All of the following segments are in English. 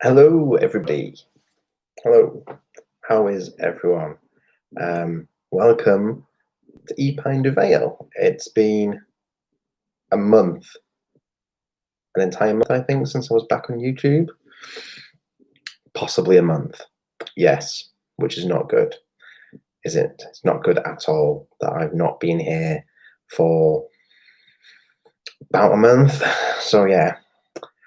Hello, everybody. Hello. How is everyone? Welcome to Epine de Vale. It's been a month, an entire month, I think, since I was back on YouTube. Possibly a month. Yes, which is not good, is it? It's not good at all that I've not been here for about a month. So, yeah.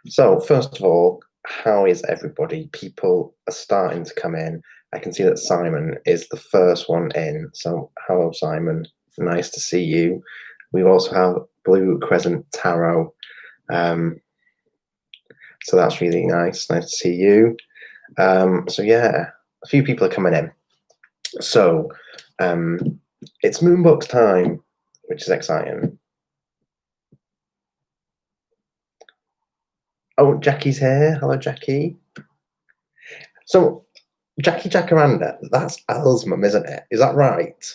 So, first of all, how is everybody? People are starting to come in. I can see that Simon is the first one in. So, hello, Simon. Nice to see you. We also have Blue Crescent Tarot. So that's really nice. Nice to see you. So yeah, a few people are coming in. So it's Moonbox time, which is exciting. Oh, Jackie's here. Hello, Jackie. So Jackie Jacaranda, that's Al's mum, isn't it? Is that right?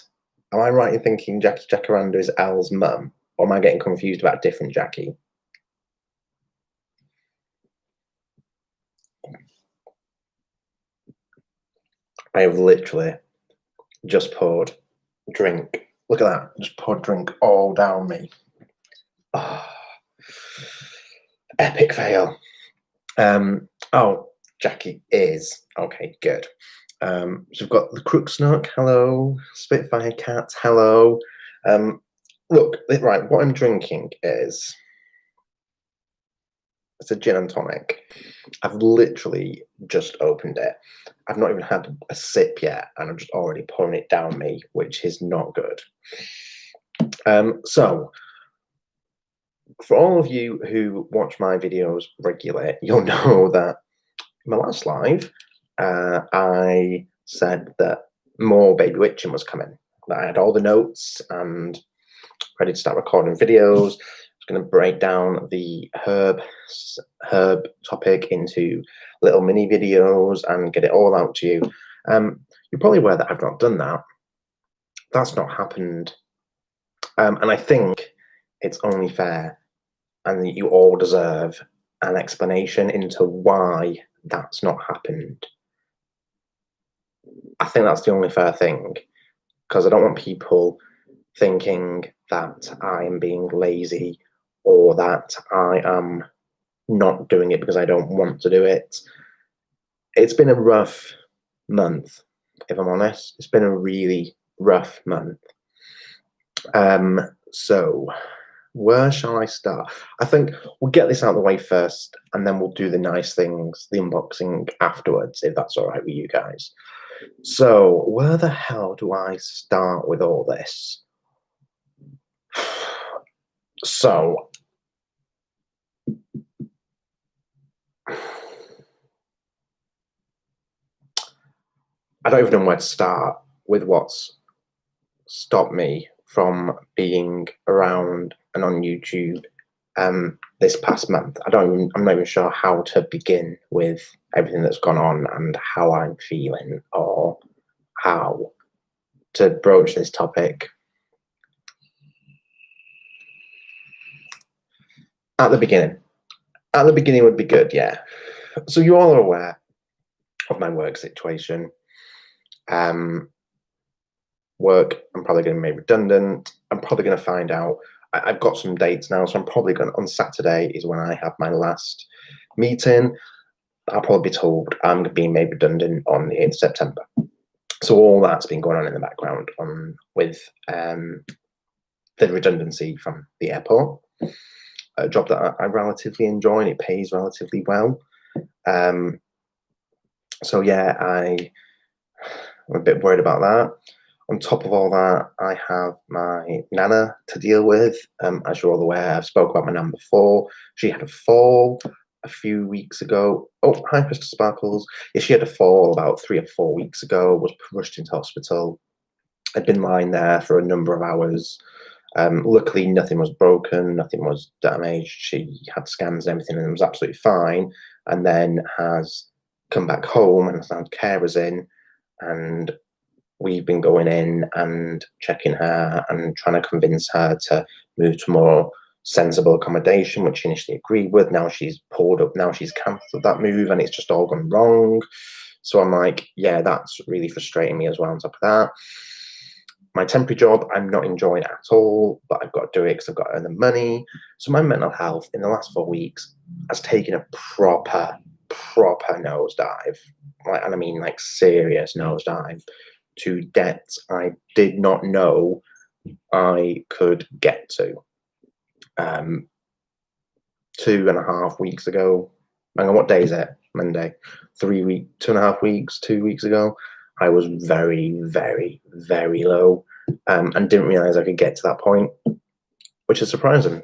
Am I right in thinking Jackie Jacaranda is Al's mum? Or am I getting confused about different Jackie? I have literally just poured drink. Look at that. Just poured drink all down me. Oh, epic fail. Oh, Jackie is. Okay, good. So we've got the Crook Snook, hello. Spitfire Cat, hello. Look, right, what I'm drinking is it's a gin and tonic. I've literally just opened it. I've not even had a sip yet, and I'm just already pouring it down me, which is not good. So for all of you who watch my videos regularly, you'll know that in my last live, I said that more Baby Witching was coming. That I had all the notes and ready to start recording videos. I was going to break down the herb topic into little mini videos and get it all out to you. You're probably aware that I've not done that. That's not happened. And I think it's only fair and that you all deserve an explanation into why that's not happened. I think that's the only fair thing, because I don't want people thinking that I'm being lazy or that I am not doing it because I don't want to do it. It's been a rough month, if I'm honest. It's been a really rough month. So where shall I start? I think we'll get this out of the way first, and then we'll do the nice things, the unboxing afterwards, if that's all right with you guys. So where the hell do I start with all this? So I don't even know where to start with what's stopped me from being around and on YouTube this past month. I'm not even sure how to begin with everything that's gone on and how I'm feeling or how to broach this topic. At the beginning would be good, yeah. So you all are aware of my work situation. Work, I'm probably going to be made redundant. I'm probably going to find out. I've got some dates now, so I'm probably going to, on Saturday is when I have my last meeting. I'll probably be told I'm being made redundant on the 8th of September. So all that's been going on in the background with the redundancy from the airport. A job that I relatively enjoy and it pays relatively well. So yeah, I'm a bit worried about that. On top of all that, I have my Nana to deal with. As you're all aware, I've spoke about my Nan before. She had a fall a few weeks ago. Oh, hi, Crystal Sparkles. Yeah, she had a fall about 3 or 4 weeks ago, was rushed into hospital. I'd been lying there for a number of hours. Luckily, nothing was broken, nothing was damaged. She had scans and everything, and it was absolutely fine. And then has come back home and has had carers in, and we've been going in and checking her and trying to convince her to move to a more sensible accommodation, which she initially agreed with. Now she's pulled up, now she's cancelled that move, and it's just all gone wrong. So I'm like, yeah, that's really frustrating me as well on top of that. My temporary job, I'm not enjoying at all, but I've got to do it because I've got to earn the money. So my mental health in the last 4 weeks has taken a proper nosedive. And I mean like serious nosedive to depths I did not know I could get to. 2.5 weeks ago, hang on, what day is it? Monday. 2.5 weeks, 2 weeks ago, I was very low, and didn't realize I could get to that point, which is surprising.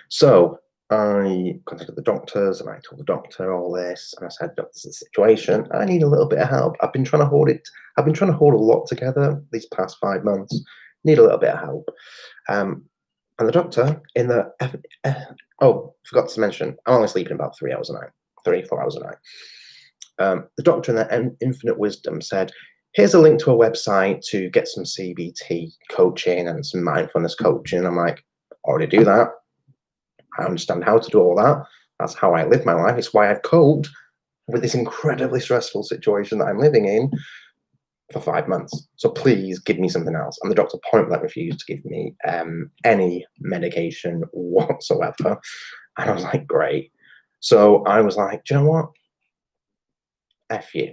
So I contacted the doctors and I told the doctor all this, and I said, look, this is the situation. I need a little bit of help. I've been trying to hold a lot together these past 5 months. Need a little bit of help. And the doctor in the forgot to mention, I'm only sleeping about 3 hours a night, 3-4 hours a night. The doctor in their infinite wisdom said, here's a link to a website to get some CBT coaching and some mindfulness coaching. I'm like, already do that. I understand how to do all that. That's how I live my life. It's why I've coped with this incredibly stressful situation that I'm living in for 5 months. So please give me something else. And the doctor point blank refused to give me any medication whatsoever. And I was like, great. So I was like, do you know what? F you.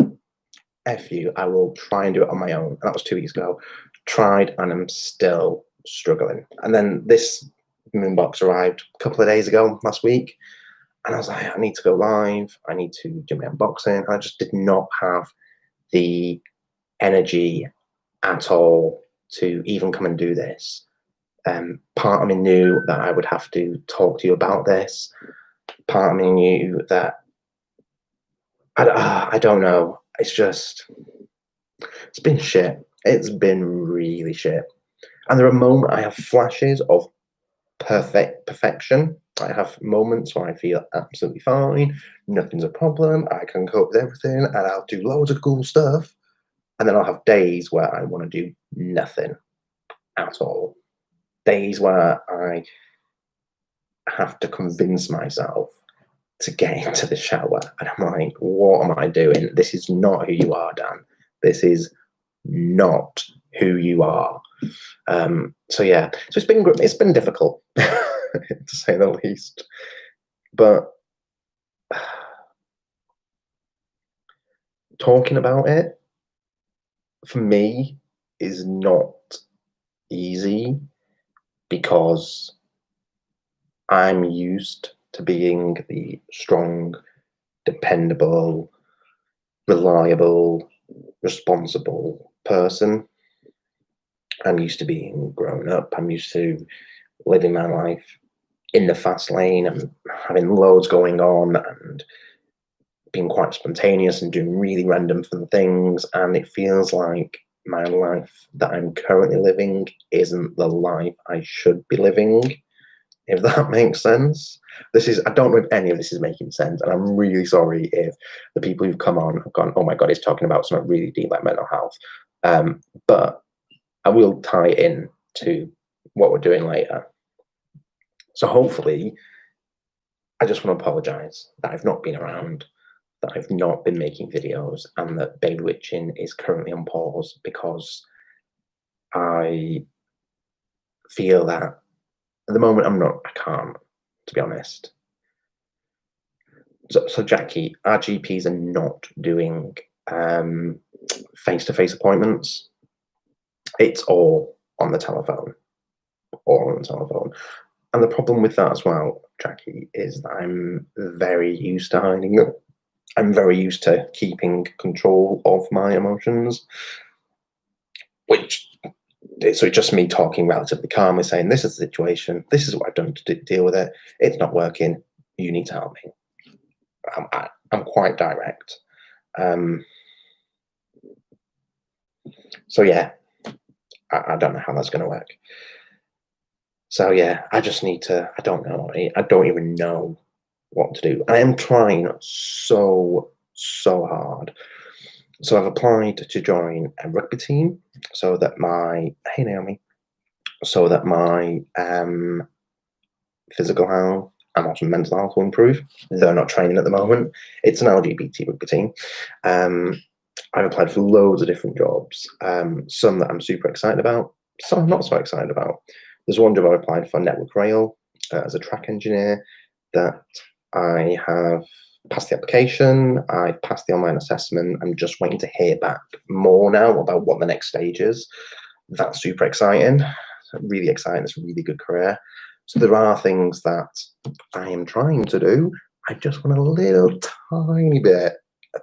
F you. I will try and do it on my own. And that was 2 weeks ago. Tried, and I'm still struggling. And then this moonbox arrived a couple of days ago, last week. And I was like, I need to go live. I need to do my unboxing. I just did not have the energy at all to even come and do this. Part of me knew that I would have to talk to you about this. Part of me knew that I don't know. It's been shit. It's been really shit. And there are moments I have flashes of perfection. I have moments where I feel absolutely fine. Nothing's a problem. I can cope with everything, and I'll do loads of cool stuff. And then I'll have days where I want to do nothing at all. Days where I have to convince myself to get into the shower. And I'm like, what am I doing? This is not who you are, Dan. This is not who you are. So yeah, so it's been difficult to say the least. But talking about it for me is not easy because I'm used to being the strong, dependable, reliable, responsible person. I'm used to being grown up. I'm used to living my life in the fast lane and having loads going on and being quite spontaneous and doing really random fun things. And it feels like my life that I'm currently living isn't the life I should be living, if that makes sense. I don't know if any of this is making sense, and I'm really sorry if the people who've come on have gone, oh my God, he's talking about something really deep like mental health. But I will tie it in to what we're doing later. So hopefully, I just want to apologize that I've not been around, that I've not been making videos, and that Baby Witching is currently on pause because I feel that at the moment I can't, to be honest. So Jackie, our GPs are not doing face-to-face appointments. It's all on the telephone. And the problem with that as well, Jackie, is that I'm very used to hiding them. I'm very used to keeping control of my emotions, so it's just me talking relatively calmly, saying, this is the situation, this is what I've done to deal with it, it's not working, you need to help me. I'm quite direct. So yeah, I don't know how that's going to work. So yeah, I just need to, I don't know, I don't even know what to do. I am trying so hard. So I've applied to join a rugby team so that hey Naomi, so that my physical health and also mental health will improve. They're not training at the moment. It's an LGBT rugby team. I've applied for loads of different jobs, some that I'm super excited about, some I'm not so excited about. There's one job I applied for, Network Rail, as a track engineer, that I have passed the application, I've passed the online assessment, I'm just waiting to hear back more now about what the next stage is. That's super exciting, really exciting, it's a really good career. So there are things that I am trying to do. I just want a little tiny bit,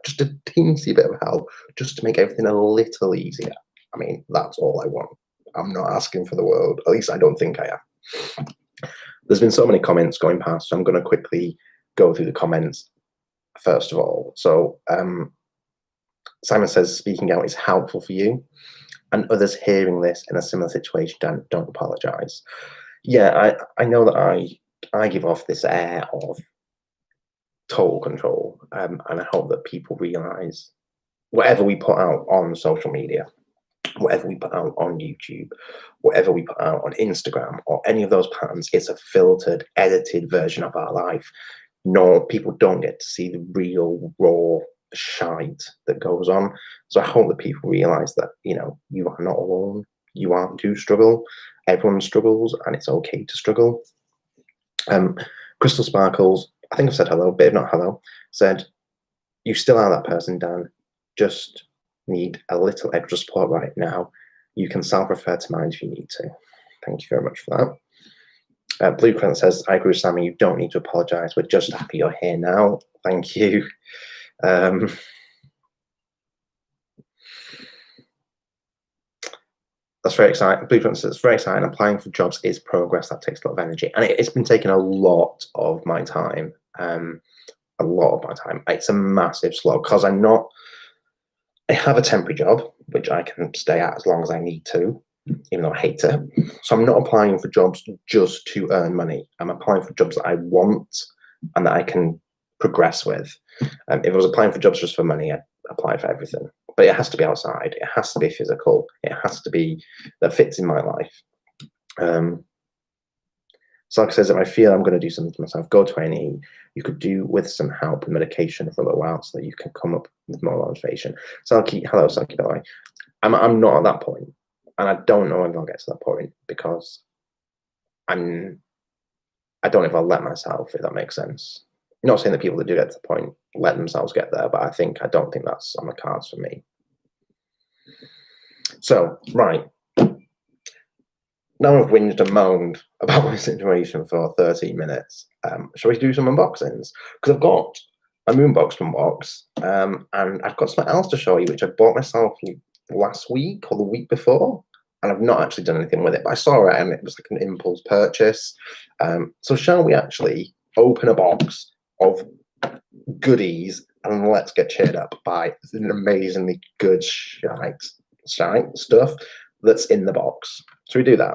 just a teensy bit of help, just to make everything a little easier. I mean, that's all I want. I'm not asking for the world. At least I don't think I am. There's been so many comments going past, so I'm going to quickly go through the comments first of all. So Simon says, speaking out is helpful for you, and others hearing this in a similar situation don't apologise. Yeah, I know that I give off this air of total control, and I hope that people realise whatever we put out on social media, whatever we put out on YouTube, whatever we put out on Instagram or any of those patterns, it's a filtered, edited version of our life. No, people don't get to see the real, raw shite that goes on. So I hope that people realise that, you are not alone. You aren't to struggle. Everyone struggles, and it's okay to struggle. Crystal Sparkles, I think I've said hello, but if not hello, said, you still are that person, Dan. Just need a little extra support right now. You can self-refer to mine if you need to. Thank you very much for that. Blueprint says, I agree with Sammy, you don't need to apologise. We're just happy you're here now. Thank you. That's very exciting. Blueprint says, it's very exciting. Applying for jobs is progress. That takes a lot of energy. And it's been taking a lot of my time. A lot of my time. It's a massive slog because I have a temporary job, which I can stay at as long as I need to, even though I hate it. So I'm not applying for jobs just to earn money. I'm applying for jobs that I want and that I can progress with. If I was applying for jobs just for money, I'd apply for everything. But it has to be outside. It has to be physical. It has to be that fits in my life. Sark says, if I feel I'm going to do something to myself, go to A&E. You could do with some help and medication for a little while so that you can come up with more motivation. Sarky, hello, Sarky, by the way. I'm not at that point, and I don't know if I'll get to that point because I don't know if I'll let myself, if that makes sense. I'm not saying that people that do get to the point let themselves get there, but I don't think that's on the cards for me. So, right. Now I've whinged and moaned about my situation for 13 minutes. Shall we do some unboxings? Because I've got a Moonbox unbox, and I've got something else to show you, which I bought myself last week or the week before, and I've not actually done anything with it, but I saw it and it was like an impulse purchase. So shall we actually open a box of goodies and let's get cheered up by an amazingly good shite stuff that's in the box. Shall we do that?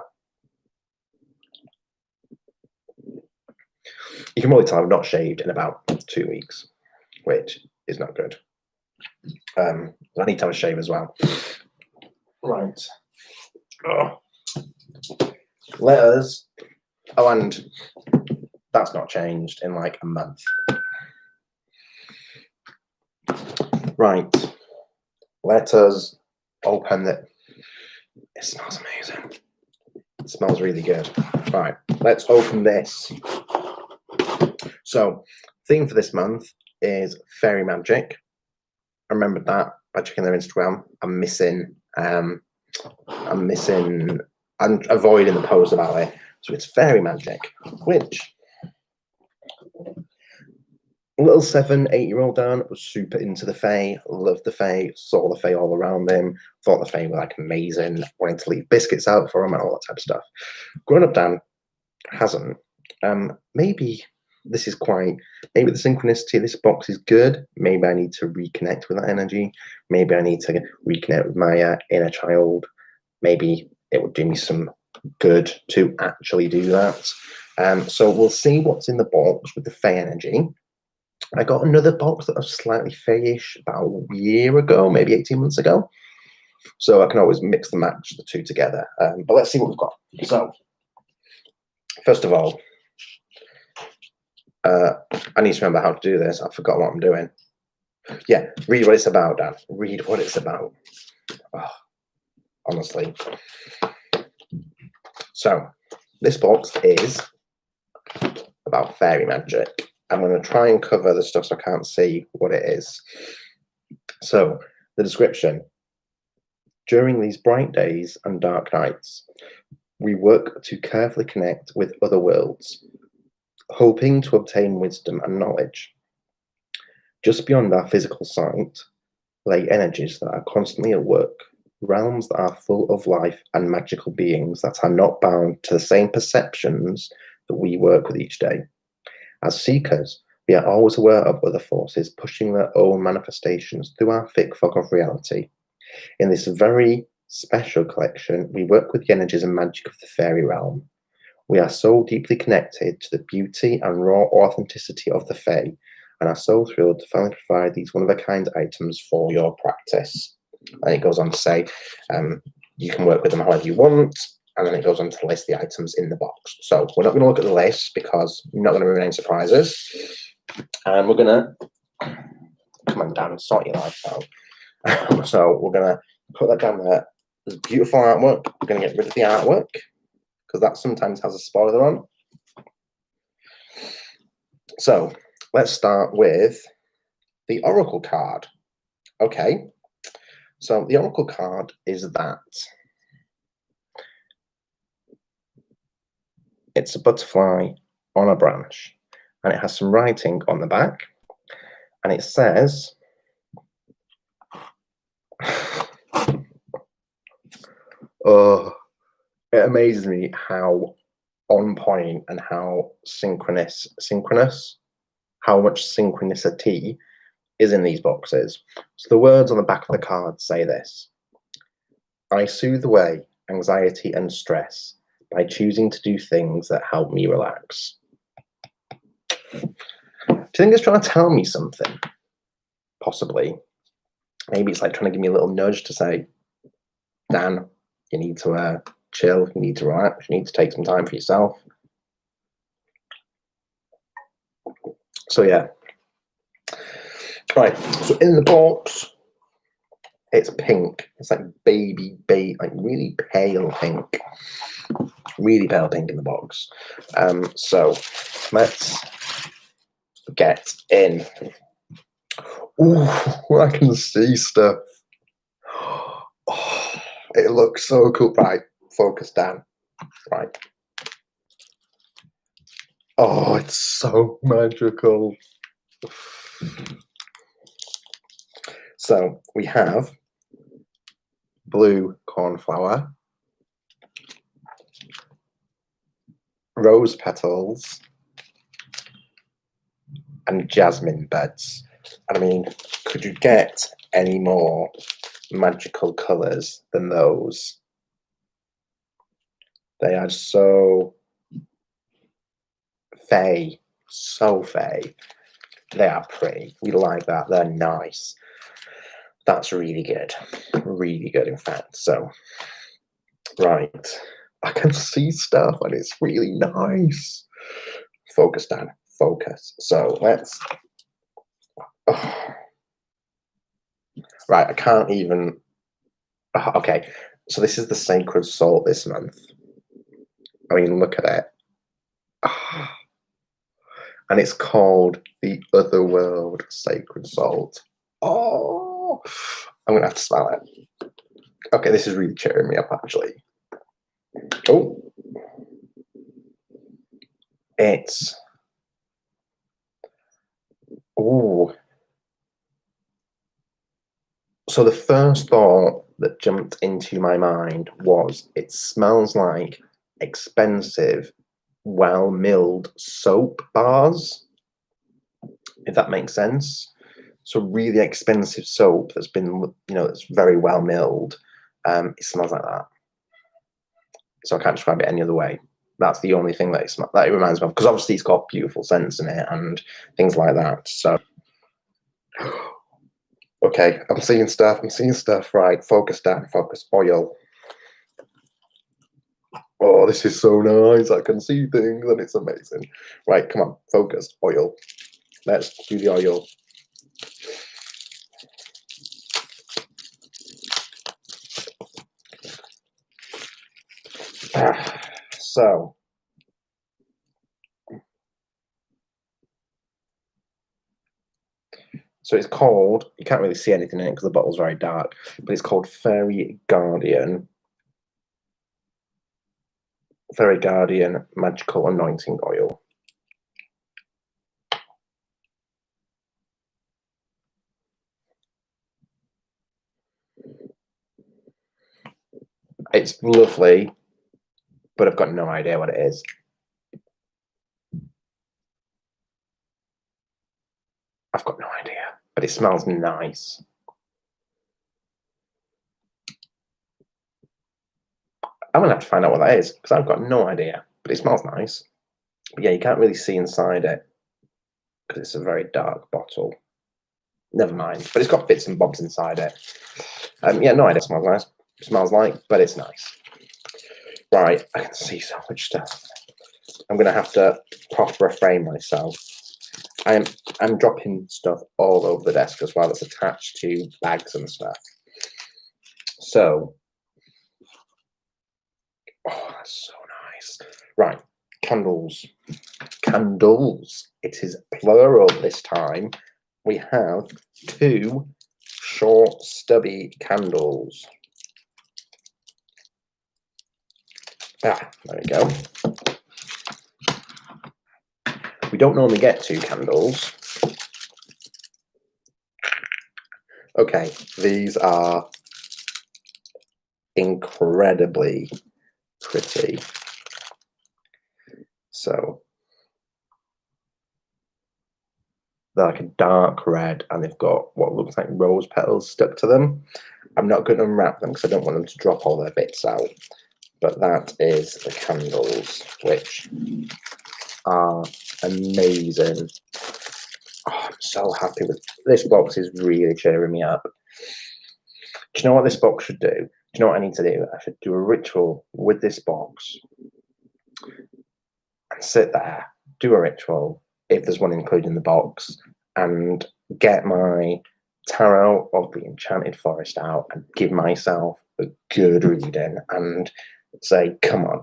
You can probably tell I've not shaved in about 2 weeks, which is not good. I need to have a shave as well. Right. Oh. Letters. Oh, and that's not changed in like a month. Right. Let us open it. It smells amazing. It smells really good. Right. Let's open this. So, theme for this month is Faerie Magick. I remembered that by checking their Instagram. I'm avoiding the post about it. So it's Faerie Magick, which little 7, 8-year-old Dan was super into the Fae, loved the Fae, saw the Fae all around him, thought the Fae were like amazing, wanted to leave biscuits out for him and all that type of stuff. Grown up Dan hasn't. Maybe the synchronicity of this box is good. Maybe I need to reconnect with that energy. Maybe I need to reconnect with my inner child. Maybe it would do me some good to actually do that. So we'll see what's in the box with the Fae energy. I got another box that was slightly Fae-ish about a year ago, maybe 18 months ago. So I can always mix and match the two together. But let's see what we've got. So, first of all, I need to remember how to do this. I forgot what I'm doing. Yeah, read what it's about, Dan. Read what it's about. Oh, honestly. So, this box is about fairy magic. I'm going to try and cover the stuff so I can't see what it is. So, the description. During these bright days and dark nights, we work to carefully connect with other worlds, hoping to obtain wisdom and knowledge. Just beyond our physical sight lay energies that are constantly at work, realms that are full of life and magical beings that are not bound to the same perceptions that we work with each day. As seekers, we are always aware of other forces pushing their own manifestations through our thick fog of reality. In this very special collection, we work with the energies and magic of the fairy realm. We are so deeply connected to the beauty and raw authenticity of the Fae, and are so thrilled to finally provide these one-of-a-kind items for your practice. And it goes on to say, you can work with them however you want, and then it goes on to list the items in the box. So we're not going to look at the list because I'm not going to ruin any surprises. And we're going to, come on, Dan, sort your life out. So we're going to put that down there. There's beautiful artwork. We're going to get rid of the artwork because that sometimes has a spoiler on. So let's start with the Oracle card. Okay, so the Oracle card is that. It's a butterfly on a branch, and it has some writing on the back, and it says, oh, it amazes me how on point and how synchronous, how much synchronicity is in these boxes. So the words on the back of the card say this: I soothe away anxiety and stress by choosing to do things that help me relax. Do you think it's trying to tell me something? Possibly. Maybe it's like trying to give me a little nudge to say, Dan, you need to chill, you need to relax, you need to take some time for yourself. So yeah. Right, so in the box, it's pink. It's like baby, like really pale pink. Really pale pink in the box. So let's get in. Ooh, I can see stuff. Oh, it looks so cool. Right, focus down. Right. Oh, it's so magical. So we have blue cornflower, rose petals, and jasmine beds. And I mean, could you get any more magical colours than those? They are so fey, so fey. They are pretty. We like that. They're nice. That's really good. Really good, in fact. So, right. I can see stuff and it's really nice. Focus, Dan. Focus. So, let's... Oh. Right, I can't even... Oh, okay, so this is the Sacred Salt this month. I mean, look at it. Oh. And it's called the Otherworld Sacred Salt. Oh, I'm gonna have to smell it. Okay, this is really cheering me up, actually. Oh, it's oh. So the first thought that jumped into my mind was it smells like expensive, well-milled soap bars, if that makes sense. So really expensive soap that's been, that's very well milled. It smells like that. So I can't describe it any other way. That's the only thing that it reminds me of, because obviously it's got beautiful scents in it and things like that. So, okay, I'm seeing stuff. Right, focus, Dan, focus. Oil. Oh, this is so nice. I can see things and it's amazing. Right, come on, focus. Oil. Let's do the oil. So, it's called, you can't really see anything in it because the bottle's very dark, but it's called Faerie Magical Anointing Oil. It's lovely, but I've got no idea what it is. I've got no idea, but it smells nice. I'm gonna have to find out what that is because I've got no idea, but it smells nice. But yeah, you can't really see inside it because it's a very dark bottle. Never mind, but it's got bits and bobs inside it. Yeah, no idea. It smells nice. It smells like, but it's nice. Right, I can see so much stuff. I'm gonna have to proper refrain myself. I'm dropping stuff all over the desk as well that's attached to bags and stuff. So, oh, that's so nice. Right, candles. Candles. It is plural this time. We have 2 short, stubby candles. Ah, there we go. We don't normally get 2 candles. Okay, these are incredibly pretty. So they're like a dark red and they've got what looks like rose petals stuck to them. I'm not going to unwrap them because I don't want them to drop all their bits out. But that is the candles, which are amazing. Oh, I'm so happy with this box. Is really cheering me up. Do you know what this box should do? Do you know what I need to do? I should do a ritual with this box and sit there, do a ritual, if there's one included in the box, and get my Tarot of the Enchanted Forest out and give myself a good reading and say, come on,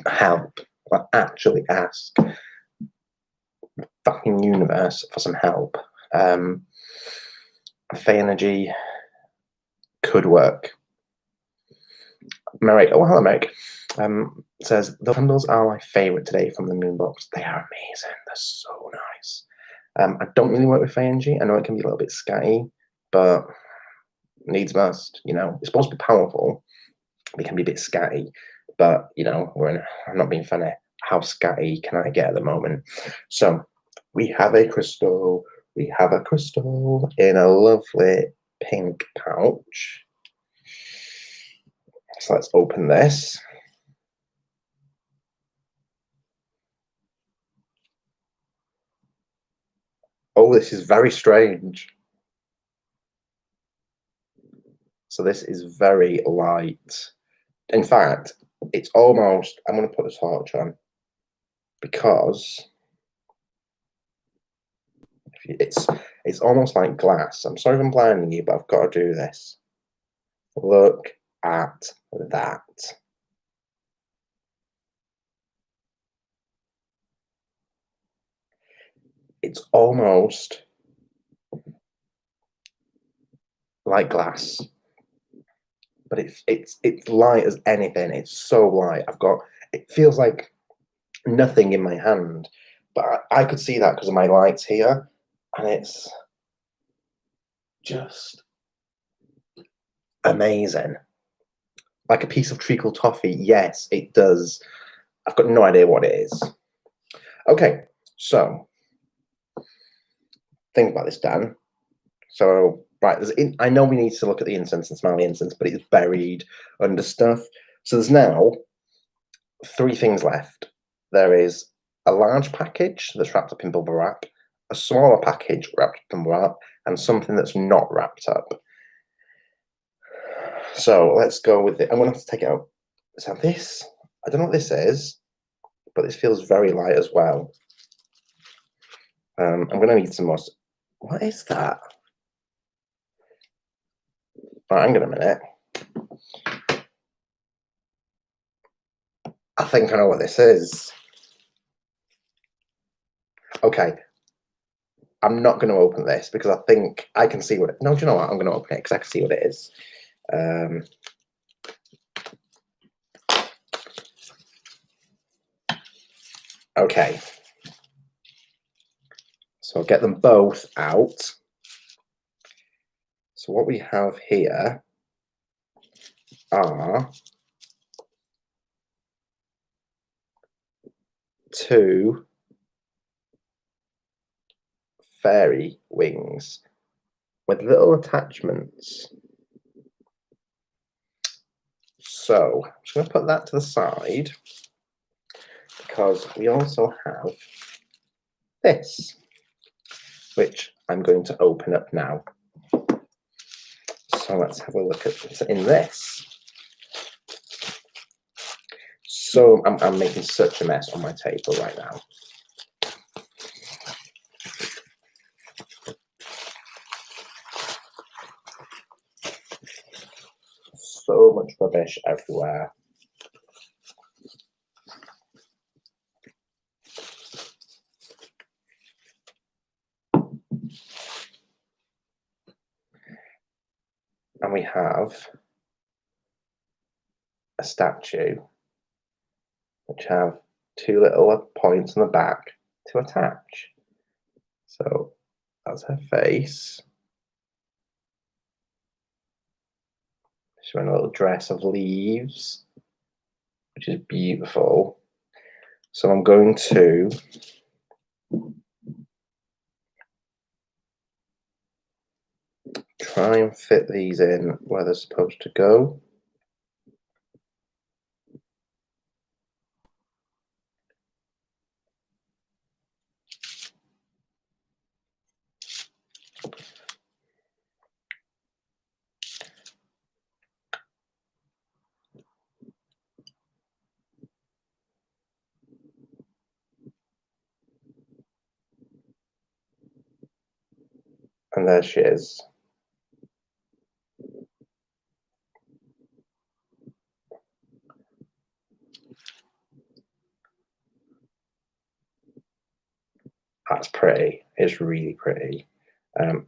help. Like, actually ask fucking universe for some help. Fey energy could work. Merrick, oh hello Merrick, says the candles are my favourite today from the moon box. They are amazing. They're so nice. I don't really work with Fey energy. I know it can be a little bit scatty, but needs must. You know, it's supposed to be powerful. It can be a bit scatty, but you know, I'm not being funny. How scatty can I get at the moment? So we have a crystal. We have a crystal in a lovely pink pouch. So let's open this. Oh, this is very strange. So this is very light. In fact, it's almost, I'm going to put the torch on because it's almost like glass. I'm sorry if I'm blinding you, but I've got to do this. Look at that. It's almost like glass, but it's light as anything. It's so light. It feels like nothing in my hand, but I could see that because of my lights here, and it's just amazing. Like a piece of treacle toffee. Yes, it does. I've got no idea what it is. Okay, so think about this, Dan. So, right, I know we need to look at the incense and smell the incense, but it's buried under stuff. So there's now 3 things left. There is a large package that's wrapped up in bubble wrap, a smaller package wrapped up in bubble wrap, and something that's not wrapped up. So let's go with it. I'm going to have to take it out. So this I don't know what this is, but this feels very light as well. I'm going to need some more. What is that? Right, hang on a minute. I think I know what this is. Okay. I'm not going to open this because I think I can see what it... No, do you know what? I'm going to open it because I can see what it is. Okay. So I'll get them both out. So what we have here are two fairy wings with little attachments. So I'm just going to put that to the side because we also have this, which I'm going to open up now. So let's have a look at what's in this. So I'm making such a mess on my table right now. So much rubbish everywhere. And we have a statue which have two little points on the back to attach. So that's her face. She's wearing a little dress of leaves, which is beautiful. So I'm going to try and fit these in where they're supposed to go. And there she is. That's pretty. It's really pretty. I'm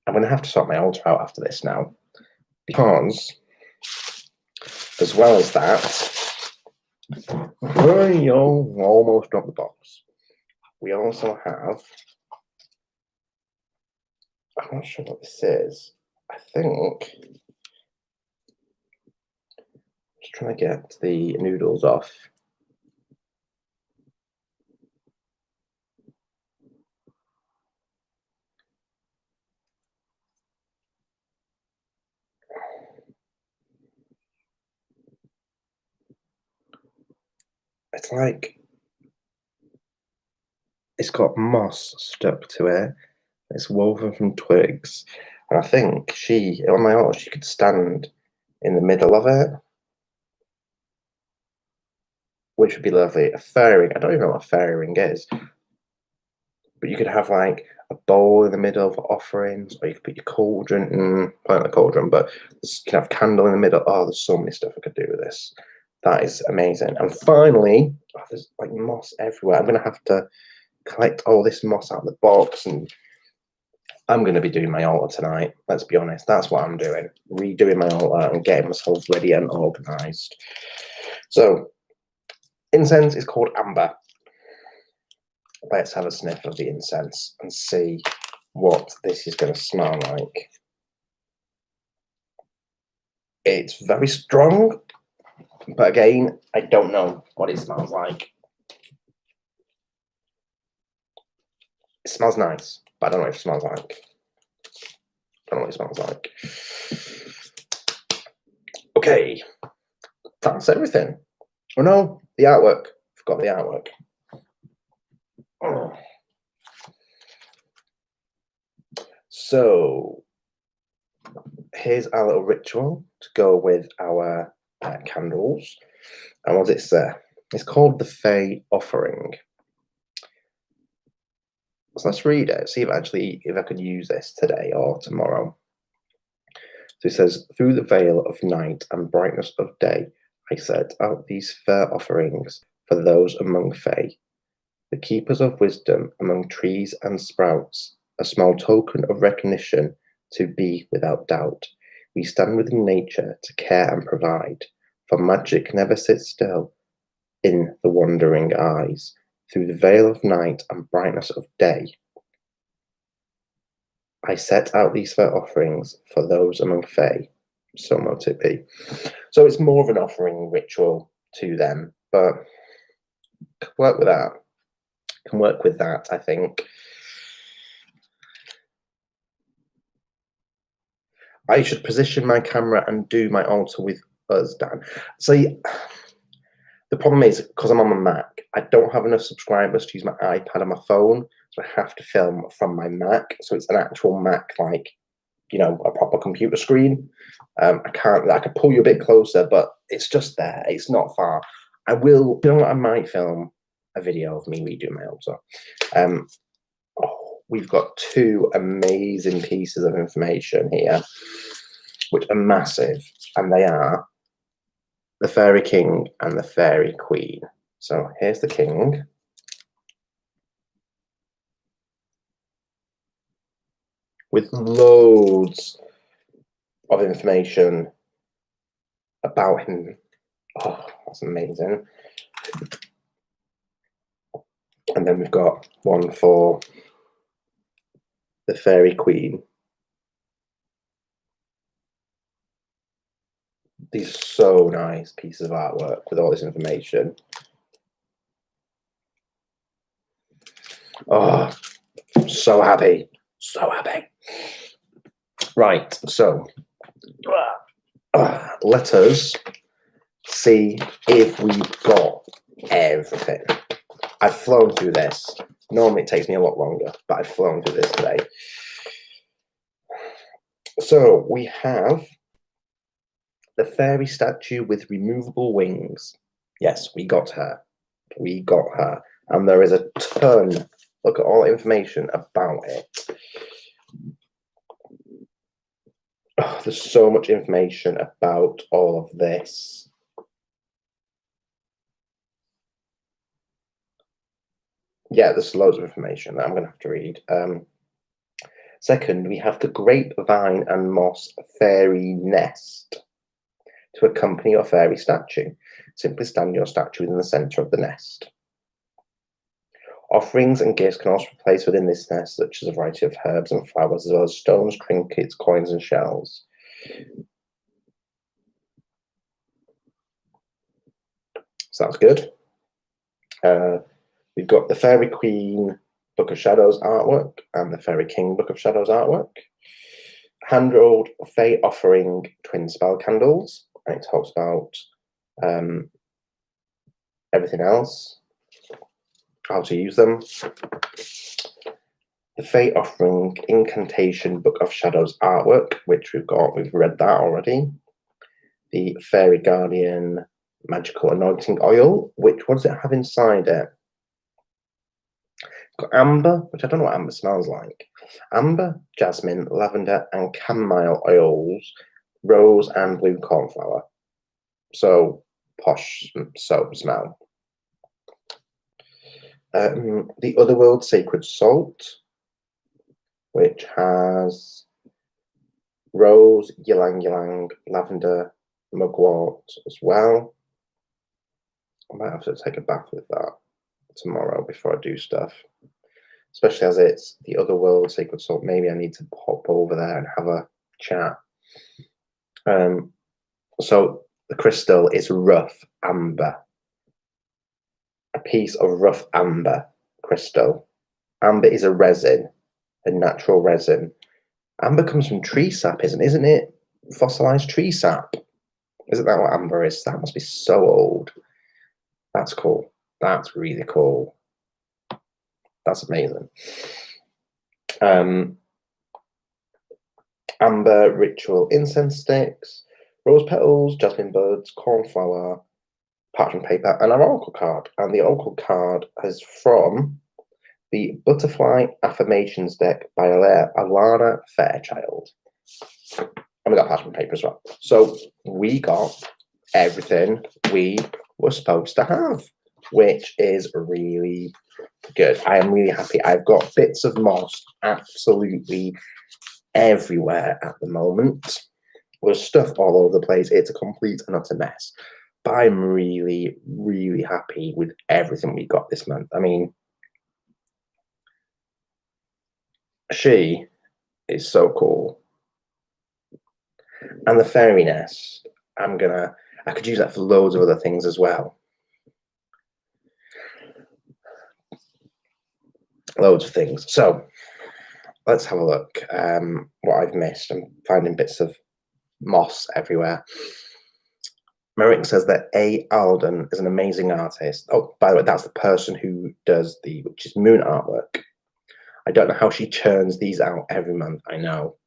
going to have to sort my altar out after this now, because as well as that, you almost dropped the box. We also have, I'm not sure what this is. I think, just trying to get the noodles off. It's like it's got moss stuck to it. It's woven from twigs. And I think she, on my altar, she could stand in the middle of it, which would be lovely. A fairy ring. I don't even know what a fairy ring is. But you could have like a bowl in the middle for offerings, or you could put your cauldron, not a cauldron, but you can have candle in the middle. Oh, there's so many stuff I could do with this. That is amazing. And finally, oh, there's like moss everywhere. I'm going to have to collect all this moss out of the box, and I'm going to be doing my altar tonight. Let's be honest. That's what I'm doing. Redoing my altar and getting myself ready and organised. So, incense is called amber. Let's have a sniff of the incense and see what this is going to smell like. It's very strong, but again, I don't know what it smells like. It smells nice, but I don't know what it smells like. I don't know what it smells like. Okay, that's everything. Oh no, the artwork. Forgot the artwork. Oh. So here's our little ritual to go with our candles. And what does it say? It's called the Fae Offering. So let's read it, see if I could use this today or tomorrow. So it says, through the veil of night and brightness of day, I set out these fair offerings for those among Fae, the keepers of wisdom among trees and sprouts, a small token of recognition to be without doubt. We stand within nature to care and provide, for magic never sits still in the wandering eyes. Through the veil of night and brightness of day, I set out these fair offerings for those among Fae. So mote it be. So it's more of an offering ritual to them, but can work with that. Can work with that, I think. I should position my camera and do my altar with us, Dan. See, the problem is, because I'm on my Mac, I don't have enough subscribers to use my iPad and my phone, so I have to film from my Mac. So it's an actual Mac, like, you know, a proper computer screen. I could pull you a bit closer, but it's just there. It's not far. I will, you know what, I might film a video of me redoing my altar. We've got two amazing pieces of information here, which are massive, and they are the Fairy King and the Fairy Queen. So here's the King. With loads of information about him. Oh, that's amazing. And then we've got one for the Fairy Queen. These are so nice pieces of artwork with all this information. Oh, I'm so happy. So happy. Right, so let us see if we've got everything. I've flown through this. Normally it takes me a lot longer, but I've flown through this today. So we have the fairy statue with removable wings. Yes, we got her. We got her. And there is a ton. Look at all the information about it. Oh, there's so much information about all of this. Yeah, there's loads of information that I'm going to have to read. Second, we have the grapevine and moss fairy nest to accompany your fairy statue. Simply stand your statue in the centre of the nest. Offerings and gifts can also be placed within this nest, such as a variety of herbs and flowers, as well as stones, trinkets, coins, and shells. Sounds good. We've got the Fairy Queen Book of Shadows artwork and the Fairy King Book of Shadows artwork. Hand-rolled Fae Offering twin spell candles. And it talks about everything else, how to use them. The Fae Offering Incantation Book of Shadows artwork, which we've read that already. The Fairy Guardian Magical Anointing Oil, which, what does it have inside it? It's got amber, which I don't know what amber smells like. Amber, jasmine, lavender, and chamomile oils, rose and blue cornflower. So, posh soap smell. The Otherworld Sacred Salt, which has rose, ylang ylang, lavender, mugwort as well. I might have to take a bath with that tomorrow before I do stuff. Especially as it's the Otherworld Sacred Salt. Maybe I need to pop over there and have a chat. So the crystal is rough amber. A piece of rough amber crystal. Amber is a resin, a natural resin. Amber comes from tree sap, isn't it? Fossilized tree sap. Isn't that what amber is? That must be so old. That's cool. That's really cool. That's amazing. Amber ritual incense sticks, rose petals, jasmine buds, cornflower, parchment paper and our oracle card. And the oracle card is from the Butterfly Affirmations deck by Alana Fairchild. And we got parchment paper as well. So we got everything we were supposed to have, which is really good. I am really happy. I've got bits of moss absolutely everywhere at the moment. There's stuff all over the place. It's a complete and utter mess. But I'm really, really happy with everything we got this month. I mean, she is so cool. And the fairy nest, I could use that for loads of other things as well. Loads of things. So let's have a look. What I've missed. I'm finding bits of moss everywhere. Merrick says that A. Alden is an amazing artist. Oh, by the way, that's the person who does which is moon artwork. I don't know how she churns these out every month. I know.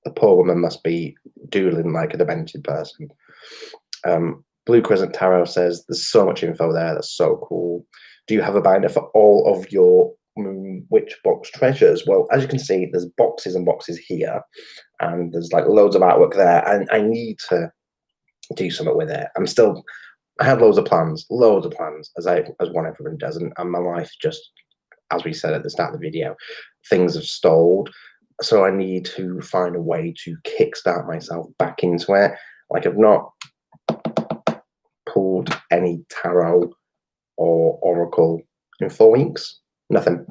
The poor woman must be doodling like a demented person. Blue Crescent Tarot says there's so much info there. That's so cool. Do you have a binder for all of your Moon Witch box treasures? Well, as you can see, there's boxes and boxes here, and there's like loads of artwork there, and I need to do something with it. I had loads of plans, as one everyone does, and my life just, as we said at the start of the video, things have stalled. So I need to find a way to kickstart myself back into it. Like, I've not pulled any tarot or oracle in 4 weeks. Nothing.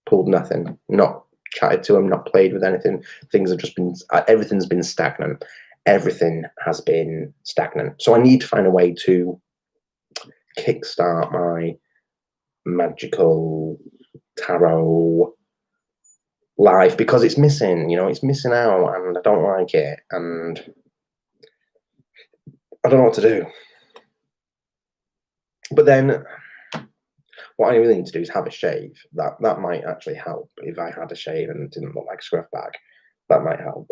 Pulled nothing. Not chatted to them, not played with anything. Things have just been, everything's been stagnant. Everything has been stagnant. So I need to find a way to kickstart my magical tarot life, because it's missing, it's missing out, and I don't like it, and I don't know what to do. But then what I really need to do is have a shave. That might actually help. If I had a shave and it didn't look like a scruff bag, that might help.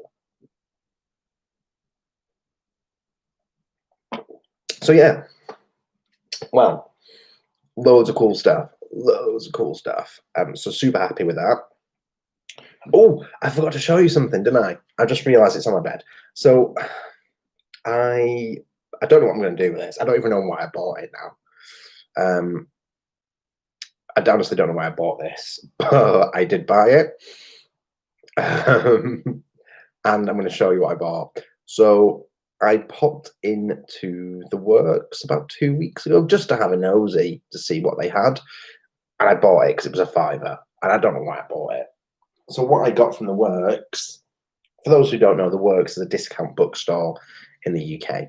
So yeah, well, loads of cool stuff. So super happy with that. Oh, I forgot to show you something, didn't I? I just realised it's on my bed. So I don't know what I'm going to do with this. I don't even know why I bought it now. I honestly don't know why I bought this, but I did buy it. And I'm going to show you what I bought. So I popped into the works about 2 weeks ago just to have a nosy to see what they had. And I bought it because it was a £5. And I don't know why I bought it. So what I got from the works, for those who don't know, the works is a discount bookstore in the UK.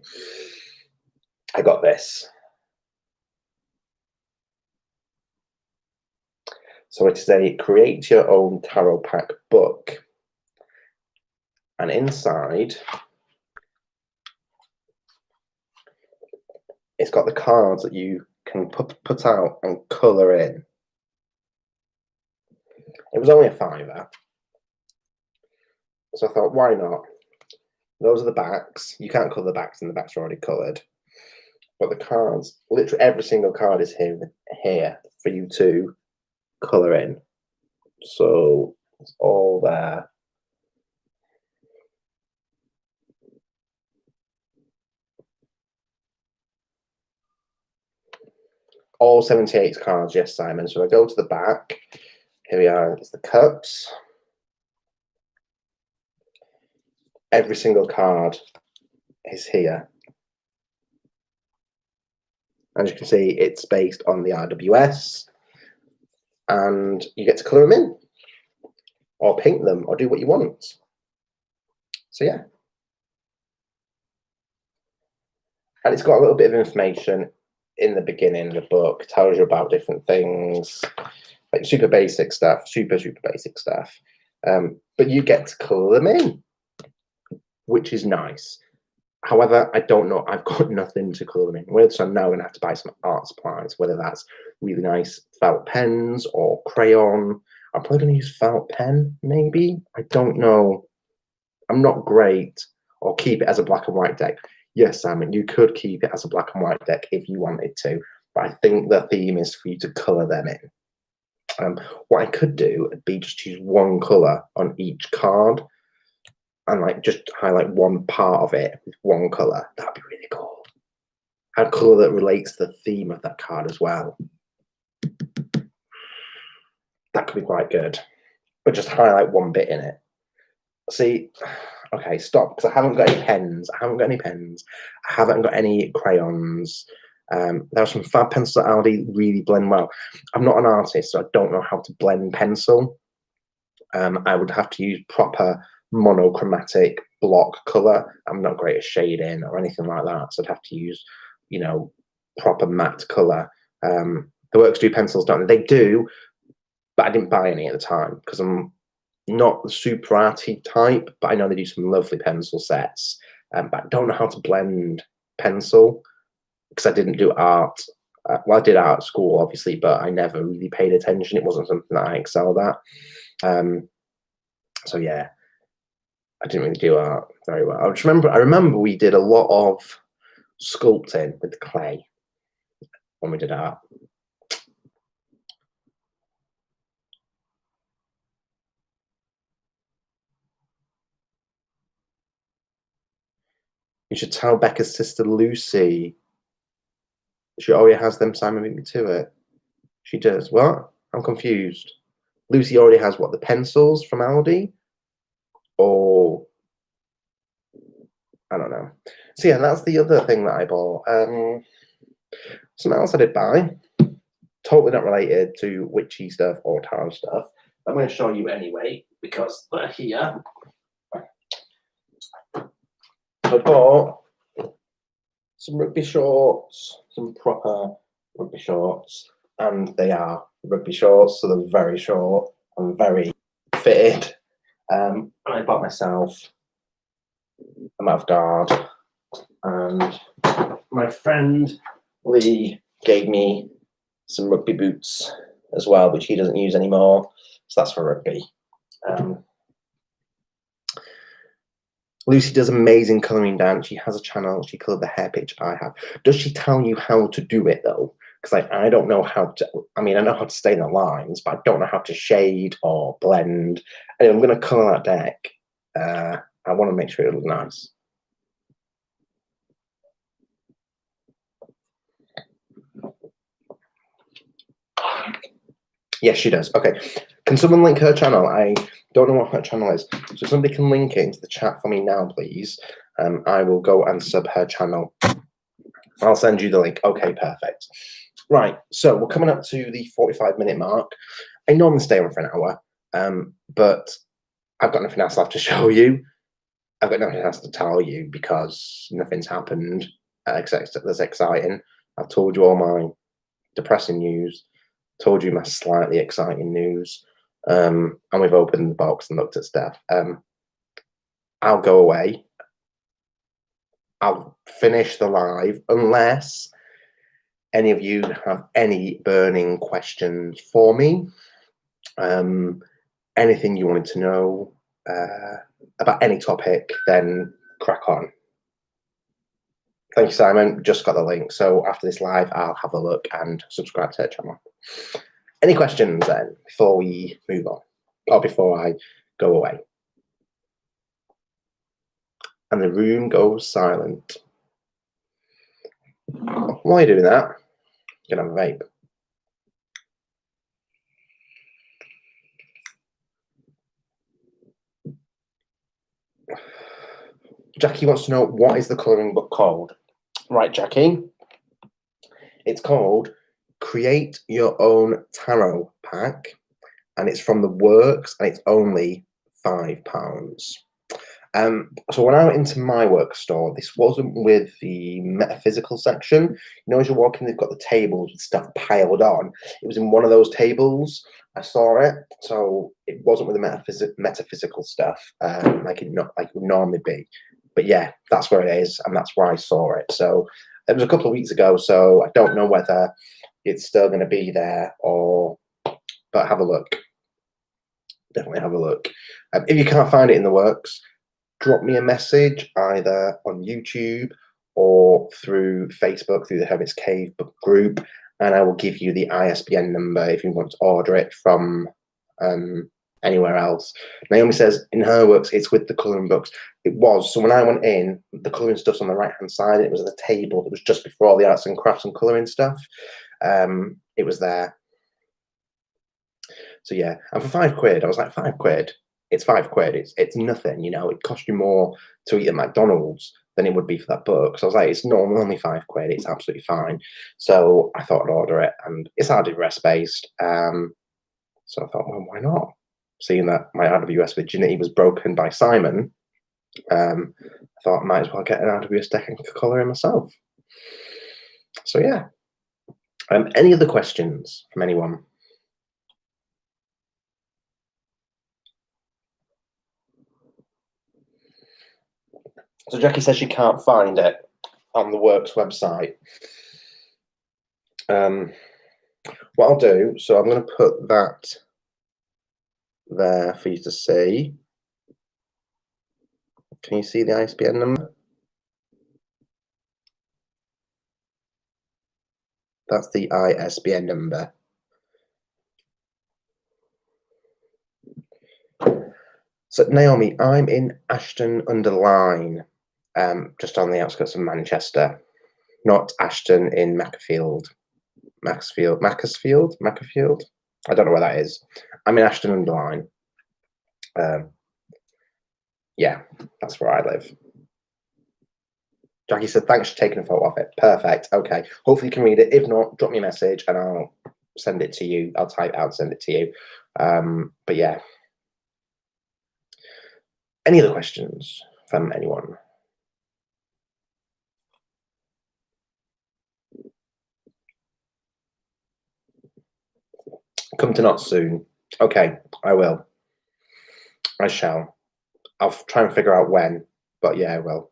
I got this. So it is a create your own tarot pack book. And inside, it's got the cards that you can put out and colour in. It was only a £5. So I thought, why not? Those are the backs. You can't colour the backs, and the backs are already coloured. But the cards, literally every single card is here for you to colour in. So it's all there. All 78 cards, yes, Simon. So I go to the back. Here we are. It's the cups. Every single card is here. As you can see, it's based on the RWS. And you get to colour them in. Or paint them, or do what you want. So yeah. And it's got a little bit of information in the beginning of the book. Tells you about different things. Like super basic stuff. Super basic stuff. But you get to colour them in, which is nice. However, I don't know. I've got nothing to colour them in with, so I'm now going to have to buy some art supplies, whether that's really nice felt pens or crayon. I'm probably going to use felt pen, maybe. I don't know. I'm not great. Or keep it as a black and white deck. Yes, Simon, you could keep it as a black and white deck if you wanted to, but I think the theme is for you to colour them in. What I could do would be just choose one colour on each card and like just highlight one part of it with one colour. That'd be really cool. A colour that relates to the theme of that card as well. That could be quite good. But just highlight one bit in it. See, okay, stop, because I haven't got any pens. I haven't got any crayons. There are some fab pencils that Aldi really blend well. I'm not an artist, so I don't know how to blend pencil. I would have to use proper monochromatic block color. I'm not great at shading or anything like that, so I'd have to use, proper matte color. The Works do pencils, don't they? They do, but I didn't buy any at the time because I'm not the super arty type, but I know they do some lovely pencil sets. But I don't know how to blend pencil because I didn't do art. Well, I did art at school, obviously, but I never really paid attention. It wasn't something that I excelled at. So yeah, I didn't really do art very well. I remember we did a lot of sculpting with clay when we did art. You should tell Becca's sister Lucy. She already has them, Simon beat me to it. She does. What? I'm confused. Lucy already has what, the pencils from Aldi? Or I don't know. So yeah, that's the other thing that I bought. Something else I did buy, totally not related to witchy stuff or tarot stuff. I'm going to show you anyway because they're here. I bought some rugby shorts, some proper rugby shorts, and they are rugby shorts, so they're very short and very fitted. And I bought myself a mouth guard, and my friend Lee gave me some rugby boots as well, which he doesn't use anymore, so that's for rugby. Lucy does amazing colouring dance. She has a channel. She coloured the hair pitch I have. Does she tell you how to do it though? Because I don't know how to. I mean, I know how to stay in the lines, but I don't know how to shade or blend. Anyway, I'm going to colour that deck. I want to make sure it looks nice. Yes, she does. Okay. Can someone link her channel? I don't know what her channel is. So if somebody can link it into the chat for me now, please. I will go and sub her channel. I'll send you the link. Okay, perfect. Right, so we're coming up to the 45-minute mark. I normally stay on for an hour, but I've got nothing else left to show you. I've got nothing else to tell you because nothing's happened except that's exciting. I've told you all my depressing news, told you my slightly exciting news, and we've opened the box and looked at stuff. I'll go away. I'll finish the live unless any of you have any burning questions for me. Anything you wanted to know about any topic, then crack on. Thank you, Simon. Just got the link. So after this live, I'll have a look and subscribe to her channel. Any questions then before we move on or before I go away? And the room goes silent. While you're doing that, you can have a vape. Jackie wants to know, what is the colouring book called? Right, Jackie. It's called Create Your Own Tarot Pack, and it's from The Works, and it's only £5. So when I went into my work store, this wasn't with the metaphysical section. You know, as you're walking, they've got the tables with stuff piled on. It was in one of those tables. I saw it, so it wasn't with the metaphysical stuff like it would normally be. But yeah, that's where it is, and that's where I saw it. So it was a couple of weeks ago, so I don't know whether it's still going to be there or. But have a look. Definitely have a look. If you can't find it in The Works, drop me a message either on YouTube or through Facebook, through the Hermit's Cave book group, and I will give you the ISBN number if you want to order it from anywhere else. Naomi says in her works it's with the colouring books. It was. So when I went in, the colouring stuff's on the right-hand side. It was at the table. It was just before all the arts and crafts and colouring stuff. It was there. So yeah, and for £5, I was like, £5? It's £5. It's nothing, you know. It cost you more to eat at McDonald's than it would be for that book. So I was like, it's normal, only £5. It's absolutely fine. So I thought I'd order it, and it's RWS based. So I thought, well, why not? Seeing that my RWS virginity was broken by Simon, I thought I might as well get an RWS deck and colour in myself. So yeah. Any other questions from anyone? So Jackie says she can't find it on the Works website. What I'll do, so I'm going to put that there for you to see. Can you see the ISBN number? That's the ISBN number. So Naomi, I'm in Ashton-under-Lyne, just on the outskirts of Manchester, not Ashton in Macclesfield. Macclesfield. I don't know where that is. I'm in Ashton-under-Lyne. Yeah, that's where I live. Jackie said, thanks for taking a photo of it. Perfect. Okay. Hopefully you can read it. If not, drop me a message and I'll send it to you. I'll type out, send it to you. But yeah. Any other questions from anyone? Come to not soon. Okay, I will. I shall. I'll try and figure out when, but yeah, I will.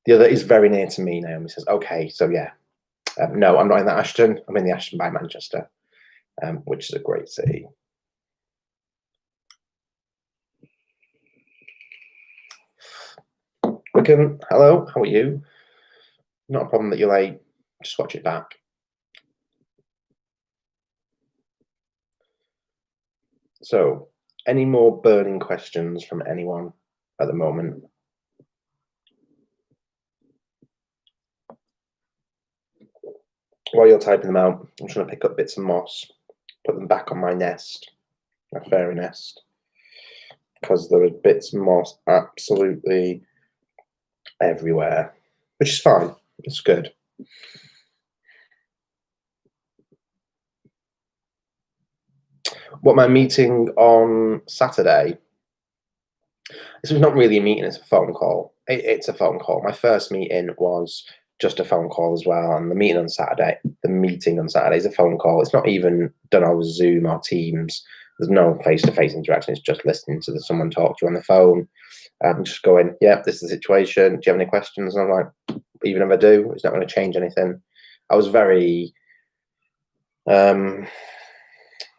The other is very near to me, Naomi says. Okay, so yeah. No, I'm not in the Ashton. I'm in the Ashton by Manchester, which is a great city. Wickham, hello, how are you? Not a problem that you're late. Just watch it back. So, any more burning questions from anyone at the moment? While you're typing them out, I'm trying to pick up bits of moss, put them back on my nest, my fairy nest, because there are bits of moss absolutely everywhere, which is fine. It's good. What am I meeting on Saturday? This was not really a meeting, it's a phone call. It's a phone call. My first meeting was just a phone call as well, and the meeting on Saturday is a phone call. It's not even done over Zoom or Teams. There's no face-to-face interaction. It's just listening to someone talk to you on the phone. I'm just going, yeah, this is the situation. Do you have any questions? And I'm like, even if I do, it's not going to change anything. I was very, I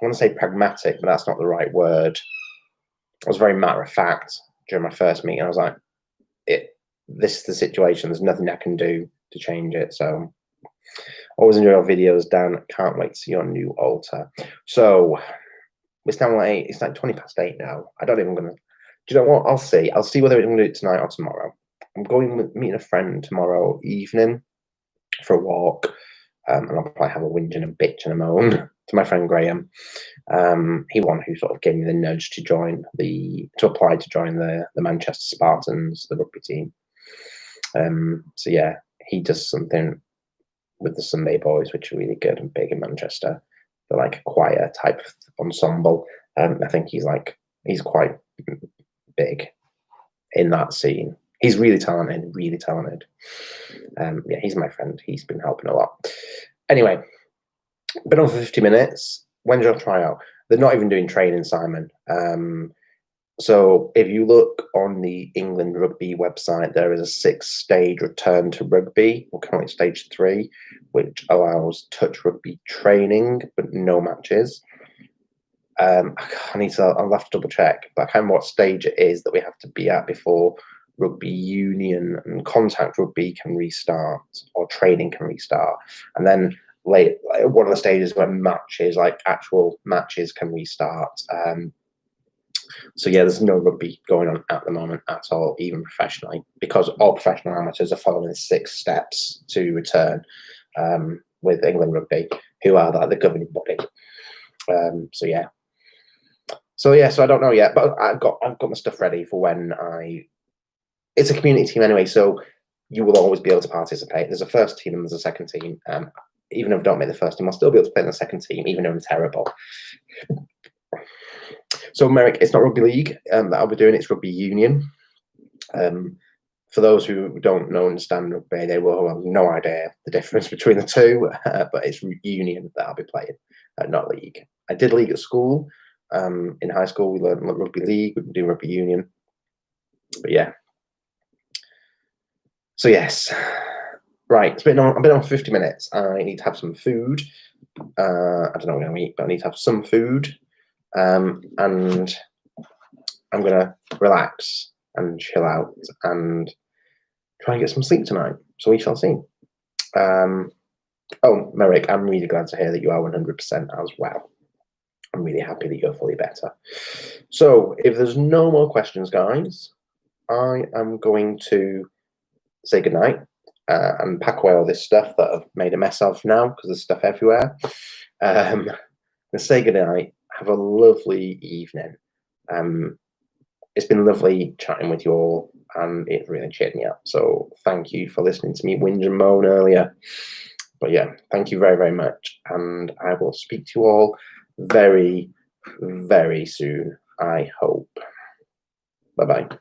want to say pragmatic, but that's not the right word. I was very matter of fact during my first meeting. I was like, this is the situation. There's nothing I can do to change it. So always enjoy your videos, Dan. Can't wait to see your new altar. So it's now it's like 20 past 8 now. I don't even gonna. Do you know what? I'll see. I'll see whether I'm gonna do it tonight or tomorrow. I'm going meeting a friend tomorrow evening for a walk, and I'll probably have a whinge and a bitch and a moan to my friend Graham. He one who sort of gave me the nudge to apply to join the Manchester Spartans, the rugby team. So yeah, he does something with the Sunday Boys, which are really good and big in Manchester. They're like a choir type ensemble. I think he's quite big in that scene. He's really talented, really talented. Yeah, he's my friend. He's been helping a lot. Anyway, been on for 50 minutes. When's your tryout? They're not even doing training, Simon. So if you look on the England Rugby website, there is a 6-stage return to rugby. We're currently stage 3, which allows touch rugby training, but no matches. I'll have to double check, but I can't remember what stage it is that we have to be at before rugby union and contact rugby can restart, or training can restart, and then one of the stages when matches, like actual matches, can restart. So yeah, there's no rugby going on at the moment at all, even professionally, because all professional amateurs are following 6 steps to return, with England Rugby, who are like the governing body. So I don't know yet, but I've got my stuff ready for when it's a community team anyway, so you will always be able to participate. There's a first team and there's a second team. Even if I don't make the first team, I'll still be able to play in the second team, even if I'm terrible. So, Merrick, it's not rugby league that I'll be doing, it's rugby union. For those who don't know, understand rugby, they will have no idea the difference between the two, but it's union that I'll be playing, not league. I did league at school. In high school, we learned rugby league, we can do rugby union. But yeah. So, yes. Right, I've been on 50 minutes. I need to have some food. I don't know what I'm going to eat, but I need to have some food. And I'm going to relax and chill out and try and get some sleep tonight. So we shall see. Oh, Merrick, I'm really glad to hear that you are 100% as well. I'm really happy that you're fully better. So if there's no more questions, guys, I am going to say goodnight and pack away all this stuff that I've made a mess of now because there's stuff everywhere. And say goodnight. Have a lovely evening. It's been lovely chatting with you all, and it really cheered me up. So thank you for listening to me whinge and moan earlier. But yeah, thank you very, very much. And I will speak to you all very, very soon, I hope. Bye-bye.